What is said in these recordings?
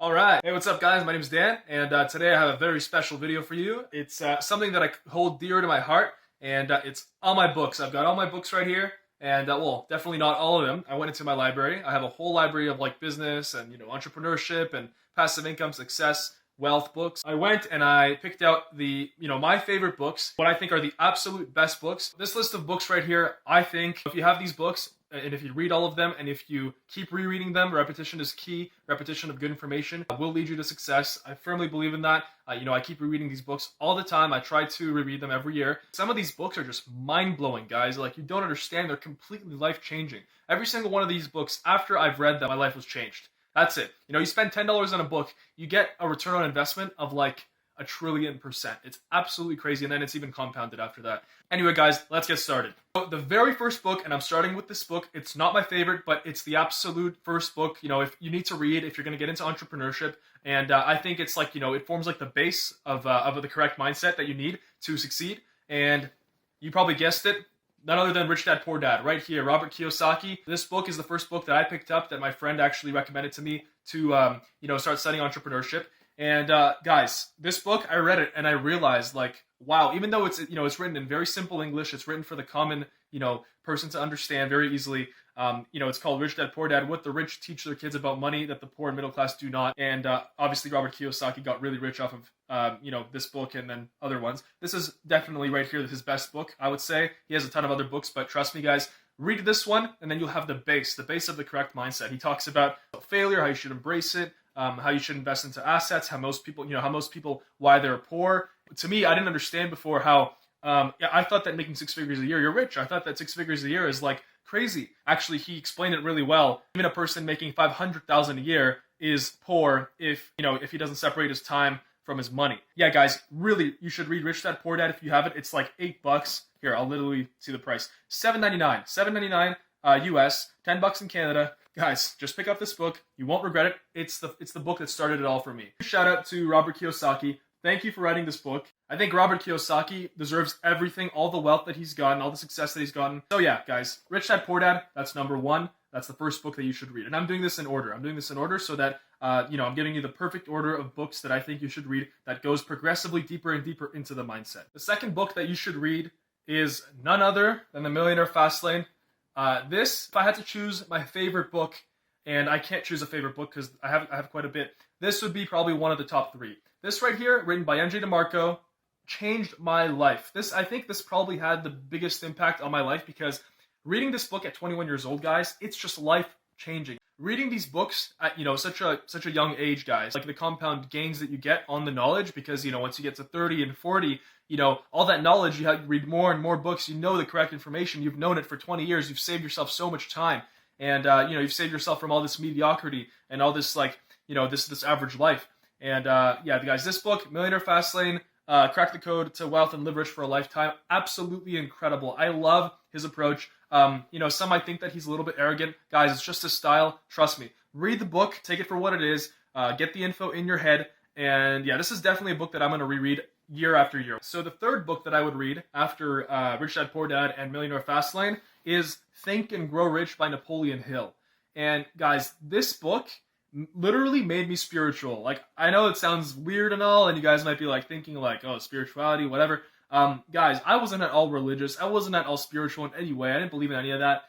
All right. Hey, what's up, guys? My name is Dan, and today I have a very special video for you. It's something that I hold dear to my heart, and it's all my books. I've got all my books right here, and well, definitely not all of them. I went into my library. I have a whole library of like business and entrepreneurship and passive income, success, wealth books. I went and I picked out the my favorite books, what I think are the absolute best books. This list of books right here, I think if you have these books, and if you read all of them, and if you keep rereading them, repetition is key. Repetition of good information will lead you to success. I firmly believe in that. I keep rereading these books all the time. I try to reread them every year. Some of these books are just mind-blowing, guys. Like, you don't understand. They're completely life-changing. Every single one of these books, after I've read them, my life was changed. That's it. You spend $10 on a book, you get a return on investment of like 1,000,000,000%. It's absolutely crazy, and then it's even compounded after that. Anyway, guys, let's get started. So the very first book, and I'm starting with this book, it's not my favorite, but it's the absolute first book, if you need to read, if you're going to get into entrepreneurship, and I think it's like, it forms like the base of the correct mindset that you need to succeed, and you probably guessed it, none other than Rich Dad Poor Dad, right here, Robert Kiyosaki. This book is the first book that I picked up that my friend actually recommended to me to, start studying entrepreneurship. And guys, this book, I read it and I realized, like, wow, even though it's written in very simple English, it's written for the common, person to understand very easily. It's called Rich Dad Poor Dad, What the Rich Teach Their Kids About Money That the Poor and Middle Class Do Not. And obviously Robert Kiyosaki got really rich off of, this book and then other ones. This is definitely right here his best book, I would say. He has a ton of other books, but trust me, guys, read this one and then you'll have the base of the correct mindset. He talks about failure, how you should embrace it, how you should invest into assets, how most people, why they're poor. To me, I didn't understand before how, I thought that making 6 figures a year, you're rich. I thought that 6 figures a year is like crazy. Actually, he explained it really well. Even a person making $500,000 a year is poor if he doesn't separate his time from his money. Yeah, guys, really, you should read Rich Dad Poor Dad if you have it. It's like $8. Here, I'll literally see the price. $7.99 US, $10 in Canada. Guys, just pick up this book. You won't regret it. It's the book that started it all for me. Shout out to Robert Kiyosaki. Thank you for writing this book. I think Robert Kiyosaki deserves everything, all the wealth that he's gotten, all the success that he's gotten. So yeah, guys, Rich Dad Poor Dad, that's number one. That's the first book that you should read. And I'm doing this in order. So that, I'm giving you the perfect order of books that I think you should read that goes progressively deeper and deeper into the mindset. The second book that you should read is none other than The Millionaire Fastlane. If I had to choose my favorite book, and I can't choose a favorite book because I have quite a bit, this would be probably one of the top 3. This right here, written by MJ DeMarco, changed my life. I think this probably had the biggest impact on my life because reading this book at 21 years old, guys, it's just life-changing. Reading these books at, such a young age, guys, like the compound gains that you get on the knowledge, because, once you get to 30 and 40, all that knowledge, you read more and more books, you know the correct information, you've known it for 20 years, you've saved yourself so much time, and, you've saved yourself from all this mediocrity and all this, like, this average life. And, yeah, guys, this book, Millionaire Fastlane, Crack the Code to Wealth and Live Rich for a Lifetime, absolutely incredible. I love his approach. Some might think that he's a little bit arrogant. Guys, it's just his style. Trust me. Read the book, take it for what it is, get the info in your head, and yeah, this is definitely a book that I'm going to reread year after year. So the third book that I would read after Rich Dad Poor Dad and Millionaire Fastlane is Think and Grow Rich by Napoleon Hill. And guys, this book literally made me spiritual. Like, I know it sounds weird and all, and you guys might be like thinking like, oh, spirituality, whatever. Guys, I wasn't at all religious. I wasn't at all spiritual in any way. I didn't believe in any of that.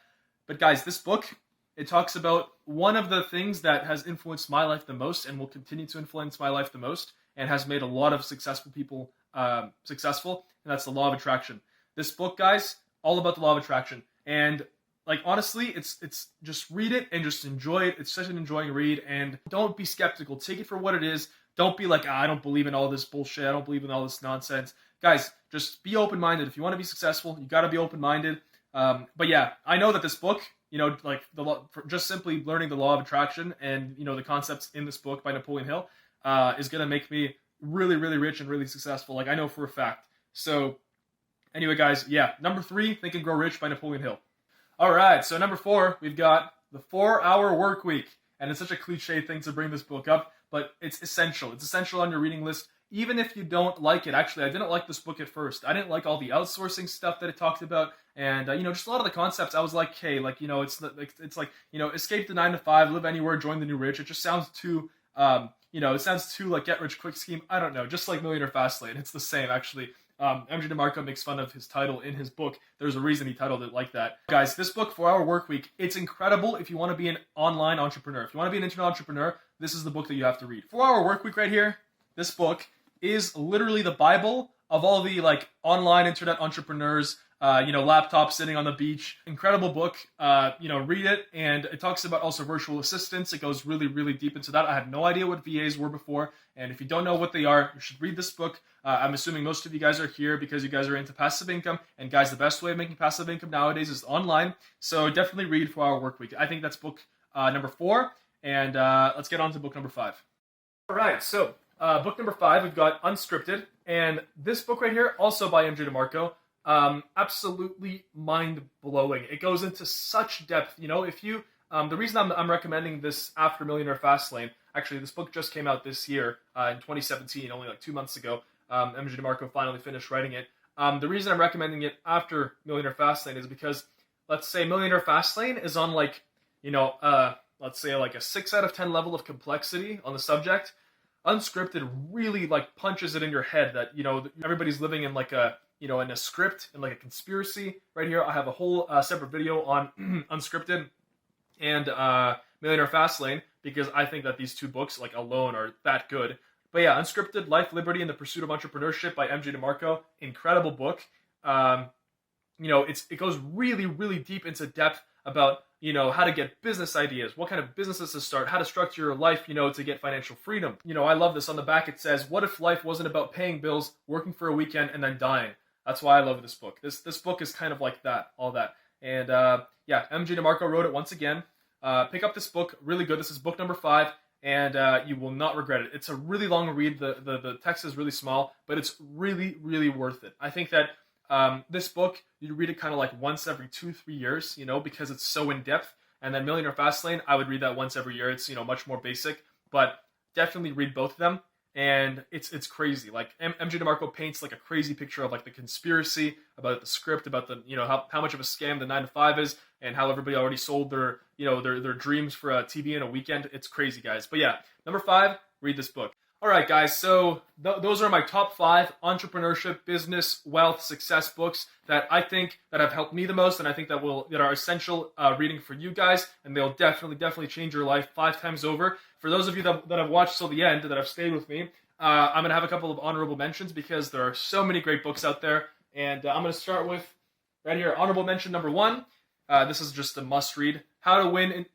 But guys, this book, it talks about one of the things that has influenced my life the most and will continue to influence my life the most and has made a lot of successful people successful, and that's the law of attraction. This book, guys, all about the law of attraction. And like, honestly, it's just read it and just enjoy it. It's such an enjoying read, and don't be skeptical. Take it for what it is. Don't be like, I don't believe in all this bullshit. I don't believe in all this nonsense. Guys, just be open-minded. If you want to be successful, you got to be open-minded. But yeah, I know that this book, like just simply learning the law of attraction and, the concepts in this book by Napoleon Hill is going to make me really, really rich and really successful. Like, I know for a fact. So anyway, guys, yeah, number 3, Think and Grow Rich by Napoleon Hill. All right, so number 4, we've got The 4-Hour Workweek. And it's such a cliche thing to bring this book up, but it's essential. It's essential on your reading list, even if you don't like it. Actually, I didn't like this book at first. I didn't like all the outsourcing stuff that it talked about, and just a lot of the concepts. I was like, hey, it's like escape the 9 to 5, live anywhere, join the new rich. It just sounds too it sounds too like get rich quick scheme. I don't know. Just like Millionaire Fastlane, it's the same actually. MJ DeMarco makes fun of his title in his book. There's a reason he titled it like that. Guys, this book, 4 Hour Workweek, it's incredible if you want to be an online entrepreneur. If you want to be an internet entrepreneur, this is the book that you have to read. 4 Hour Workweek right here, this book is literally the Bible of all the like online internet entrepreneurs, laptop sitting on the beach. Incredible book. Read it. And it talks about also virtual assistants. It goes really, really deep into that. I had no idea what VAs were before. And if you don't know what they are, you should read this book. I'm assuming most of you guys are here because you guys are into passive income. And guys, the best way of making passive income nowadays is online. So definitely read 4 Hour Workweek. I think that's book number 4. And let's get on to book number 5. All right. So book number 5, we've got Unscripted. And this book right here, also by MJ DeMarco, absolutely mind-blowing. It goes into such depth. If you, the reason I'm recommending this after Millionaire Fastlane, actually this book just came out this year, in 2017, only like 2 months ago. MJ DeMarco finally finished writing it. The reason I'm recommending it after Millionaire Fastlane is because, let's say Millionaire Fastlane is on like, let's say like a 6 out of 10 level of complexity on the subject. Unscripted really like punches it in your head that, everybody's living in like a, in a script and like a conspiracy. Right here, I have a whole separate video on Unscripted and Millionaire Fastlane because I think that these 2 books like alone are that good. But yeah, Unscripted, Life, Liberty, and the Pursuit of Entrepreneurship by MJ DeMarco. Incredible book. It goes really, really deep into depth about, how to get business ideas, what kind of businesses to start, how to structure your life, to get financial freedom. I love this. On the back, it says, what if life wasn't about paying bills, working for a weekend, and then dying? That's why I love this book. This book is kind of like that, all that. And MJ DeMarco wrote it once again. Pick up this book, really good. This is book number 5, and you will not regret it. It's a really long read. The text is really small, but it's really, really worth it. I think that this book, you read it kind of like once every 2-3 years, because it's so in depth. And then Millionaire Fastlane, I would read that once every year. It's, much more basic, but definitely read both of them. And it's crazy. Like MJ DeMarco paints like a crazy picture of like the conspiracy, about the script, about the, how much of a scam the 9 to 5 is, and how everybody already sold their, their dreams for a TV in a weekend. It's crazy, guys. But yeah, number 5, read this book. All right, guys, so those are my top 5 entrepreneurship, business, wealth, success books that I think that have helped me the most, and I think that are essential reading for you guys, and they'll definitely change your life 5 times over. For those of you that have watched till the end, that have stayed with me, I'm going to have a couple of honorable mentions because there are so many great books out there, and I'm going to start with, right here, honorable mention number 1. This is just a must-read, How to Win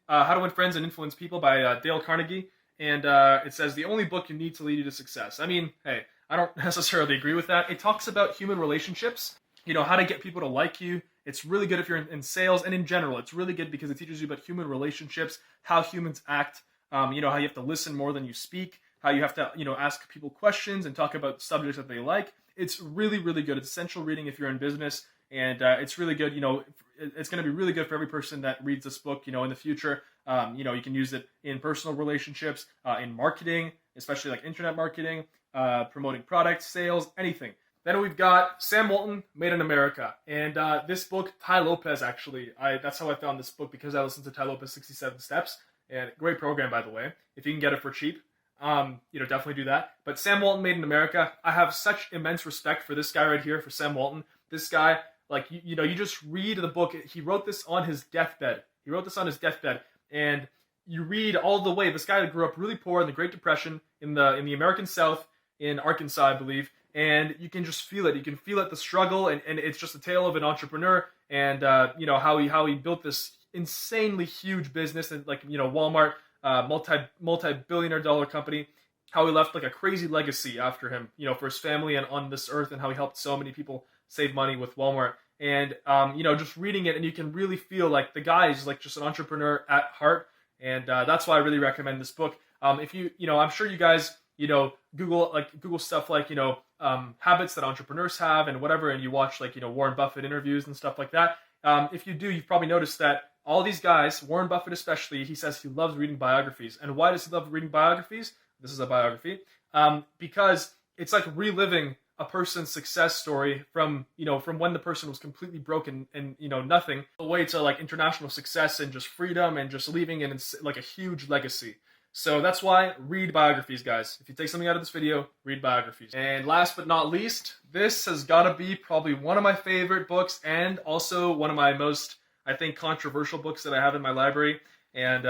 Friends and Influence People by Dale Carnegie. And it says, the only book you need to lead you to success. I mean, hey, I don't necessarily agree with that. It talks about human relationships, how to get people to like you. It's really good if you're in sales, and in general, it's really good because it teaches you about human relationships, how humans act, how you have to listen more than you speak, how you have to, ask people questions and talk about subjects that they like. It's really, really good. It's essential reading if you're in business, and it's really good, it's going to be really good for every person that reads this book, in the future. You can use it in personal relationships, in marketing, especially like internet marketing, promoting products, sales, anything. Then we've got Sam Walton, Made in America. And this book, Ty Lopez, actually, that's how I found this book, because I listened to Ty Lopez 67 Steps. And great program, by the way. If you can get it for cheap, definitely do that. But Sam Walton, Made in America, I have such immense respect for this guy right here, for Sam Walton. This guy, like, you just read the book. He wrote this on his deathbed. And you read all the way. This guy grew up really poor in the Great Depression in the American South, in Arkansas, I believe. And you can just feel it. You can feel it, the struggle, and it's just a tale of an entrepreneur, and how he built this insanely huge business, and like Walmart, multi-billionaire dollar company. How he left like a crazy legacy after him, for his family and on this earth, and how he helped so many people save money with Walmart. And, just reading it, and you can really feel like the guy is like just an entrepreneur at heart. And that's why I really recommend this book. If I'm sure you guys, Google stuff like, habits that entrepreneurs have and whatever, and you watch like, Warren Buffett interviews and stuff like that. If you do, you've probably noticed that all these guys, Warren Buffett especially, he says he loves reading biographies. And why does he love reading biographies? This is a biography. Because it's like reliving a person's success story from when the person was completely broken and nothing, the way to like international success and just freedom and just leaving it in like a huge legacy. So that's why read biographies, guys. If you take something out of this video, read biographies. And last but not least, this has got to be probably one of my favorite books and also one of my most, I think, controversial books that I have in my library. And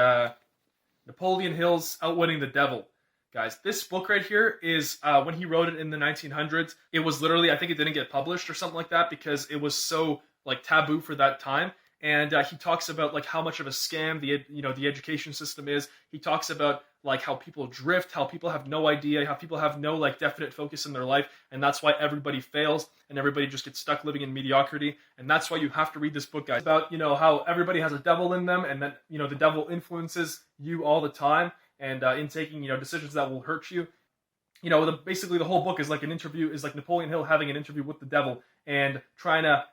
Napoleon Hill's Outwitting the Devil. Guys, this book right here is, when he wrote it in the 1900s, it was literally, I think it didn't get published or something like that because it was so like taboo for that time. And he talks about like how much of a scam the education system is. He talks about like how people drift, how people have no idea, how people have no like definite focus in their life, and that's why everybody fails and everybody just gets stuck living in mediocrity. And that's why you have to read this book, guys. It's about how everybody has a devil in them, and that the devil influences you all the time, and in taking decisions that will hurt you. Basically the whole book is like an interview, is like Napoleon Hill having an interview with the devil and trying to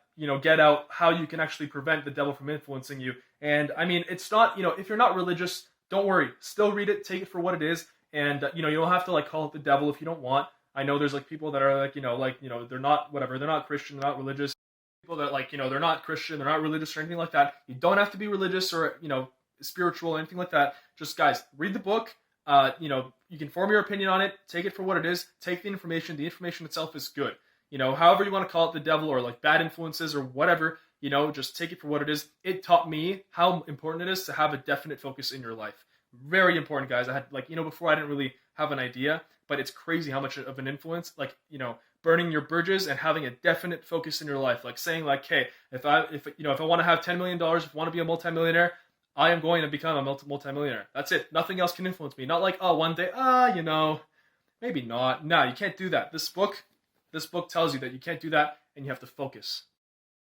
get out how you can actually prevent the devil from influencing you. And I mean, it's not, if you're not religious, don't worry, still read it, take it for what it is. And you don't have to like call it the devil if you don't want. I know there's like people that are like, they're not whatever, they're not Christian, they're not religious. People that like, they're not Christian, they're not religious or anything like that. You don't have to be religious or, spiritual or anything like that. Just guys, read the book. You can form your opinion on it, take it for what it is, take the information. The information itself is good. However you want to call it the devil or like bad influences or whatever, just take it for what it is. It taught me how important it is to have a definite focus in your life. Very important, guys. I had before I didn't really have an idea, but it's crazy how much of an influence, burning your bridges and having a definite focus in your life. Like saying like, hey, if I want to have $10 million, if I want to be a multimillionaire, I am going to become a multimillionaire. That's it. Nothing else can influence me. Not like, oh, one day, maybe not. No, you can't do that. This book tells you that you can't do that, and you have to focus.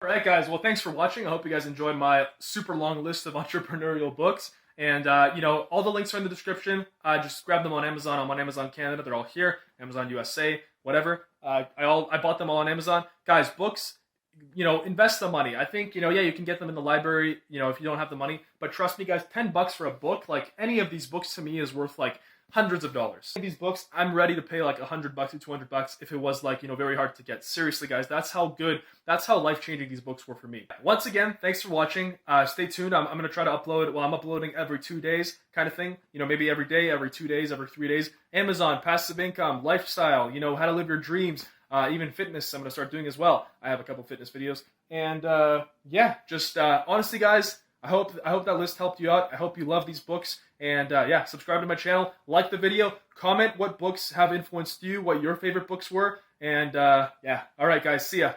All right, guys. Well, thanks for watching. I hope you guys enjoyed my super long list of entrepreneurial books. And, all the links are in the description. Just grab them on Amazon. I'm on Amazon Canada. They're all here. Amazon USA, whatever. I bought them all on Amazon. Guys, books, invest the money. I think, yeah, you can get them in the library, if you don't have the money. But trust me, guys, $10 for a book, like any of these books to me is worth like hundreds of dollars. These books, I'm ready to pay like $100 to $200 if it was like, very hard to get. Seriously, guys, that's how life-changing these books were for me. Once again, thanks for watching. Stay tuned. I'm going to try to upload, I'm uploading every 2 days kind of thing. Maybe every day, every 2 days, every 3 days. Amazon, passive income, lifestyle, how to live your dreams. Even fitness, I'm going to start doing as well. I have a couple fitness videos. And yeah, just honestly, guys, I hope that list helped you out. I hope you love these books. And yeah, subscribe to my channel, like the video, comment what books have influenced you, what your favorite books were. And yeah, all right, guys, see ya.